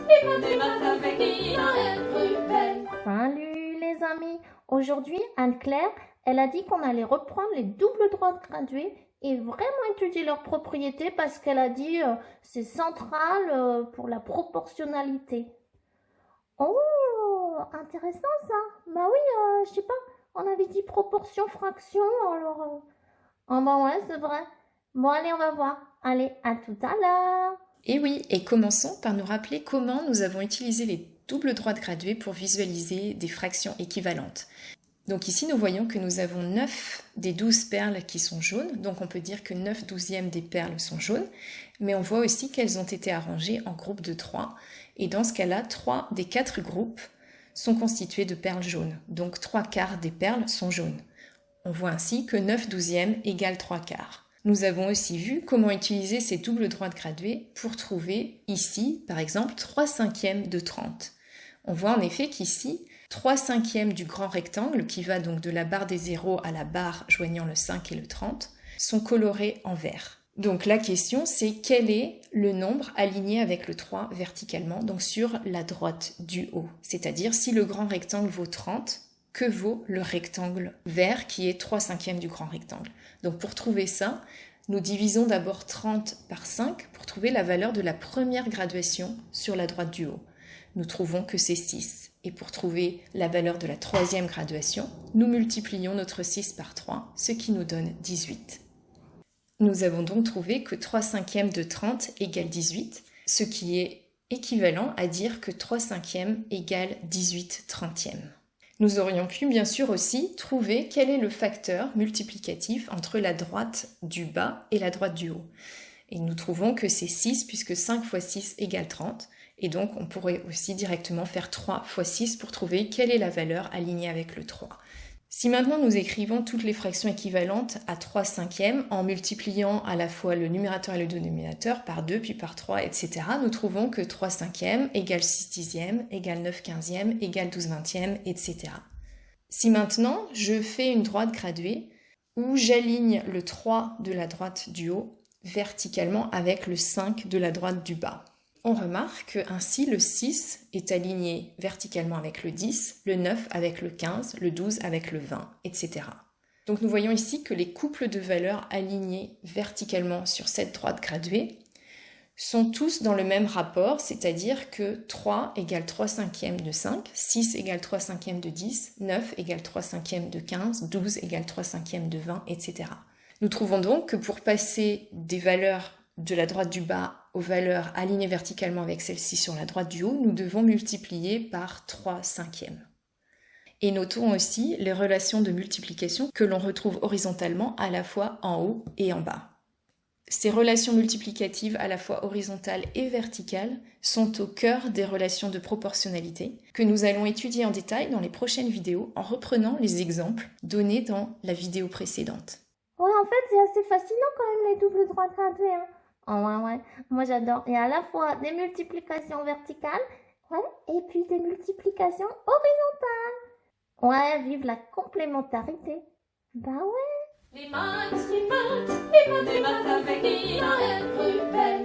les maths, les maths avec Ina Ruben. Salut les amis! Aujourd'hui, Anne-Claire, elle a dit qu'on allait reprendre les doubles droits gradués et vraiment étudier leurs propriétés parce qu'elle a dit c'est central pour la proportionnalité. Oh, intéressant ça! Bah oui, je sais pas, on avait dit proportion, fraction, alors... Oh bah ouais, c'est vrai. Bon allez, on va voir. Allez, à tout à l'heure! Et oui, et commençons par nous rappeler comment nous avons utilisé les doubles droits gradués pour visualiser des fractions équivalentes. Donc ici, nous voyons que nous avons 9 des 12 perles qui sont jaunes, donc on peut dire que 9 douzièmes des perles sont jaunes, mais on voit aussi qu'elles ont été arrangées en groupes de 3, et dans ce cas-là, 3 des 4 groupes sont constitués de perles jaunes, donc 3 quarts des perles sont jaunes. On voit ainsi que 9 douzièmes égale 3 quarts. Nous avons aussi vu comment utiliser ces doubles droits gradués pour trouver ici, par exemple, 3 cinquièmes de 30. On voit en effet qu'ici, 3 cinquièmes du grand rectangle, qui va donc de la barre des zéros à la barre joignant le 5 et le 30, sont colorés en vert. Donc la question, c'est quel est le nombre aligné avec le 3 verticalement, donc sur la droite du haut. C'est-à-dire si le grand rectangle vaut 30, que vaut le rectangle vert qui est 3 cinquièmes du grand rectangle. Donc pour trouver ça, nous divisons d'abord 30 par 5 pour trouver la valeur de la première graduation sur la droite du haut. Nous trouvons que c'est 6. Et pour trouver la valeur de la troisième graduation, nous multiplions notre 6 par 3, ce qui nous donne 18. Nous avons donc trouvé que 3 cinquièmes de 30 égale 18, ce qui est équivalent à dire que 3 cinquièmes égale 18 trentièmes. Nous aurions pu bien sûr aussi trouver quel est le facteur multiplicatif entre la droite du bas et la droite du haut. Et nous trouvons que c'est 6 puisque 5 fois 6 égale 30. Et donc on pourrait aussi directement faire 3 fois 6 pour trouver quelle est la valeur alignée avec le 3. Si maintenant nous écrivons toutes les fractions équivalentes à 3 cinquièmes en multipliant à la fois le numérateur et le dénominateur par 2 puis par 3, etc., nous trouvons que 3 cinquièmes égale 6 dixièmes, égale 9 quinzièmes, égale 12 vingtièmes, etc. Si maintenant je fais une droite graduée où j'aligne le 3 de la droite du haut verticalement avec le 5 de la droite du bas, on remarque que ainsi le 6 est aligné verticalement avec le 10, le 9 avec le 15, le 12 avec le 20, etc. Donc nous voyons ici que les couples de valeurs alignés verticalement sur cette droite graduée sont tous dans le même rapport, c'est-à-dire que 3 égale 3 cinquièmes de 5, 6 égale 3 cinquièmes de 10, 9 égale 3 cinquièmes de 15, 12 égale 3 cinquièmes de 20, etc. Nous trouvons donc que pour passer des valeurs de la droite du bas aux valeurs alignées verticalement avec celle-ci sur la droite du haut, nous devons multiplier par 3 cinquièmes. Et notons aussi les relations de multiplication que l'on retrouve horizontalement à la fois en haut et en bas. Ces relations multiplicatives à la fois horizontales et verticales sont au cœur des relations de proportionnalité que nous allons étudier en détail dans les prochaines vidéos en reprenant les exemples donnés dans la vidéo précédente. Ouais, en fait, c'est assez fascinant quand même les doubles droits gradués, hein. Oh ouais, moi j'adore. Il y a à la fois des multiplications verticales, ouais, et puis des multiplications horizontales. Ouais, vive la complémentarité. Bah ouais. Les maths, les maths, les maths, les maths avec Ina Ruben.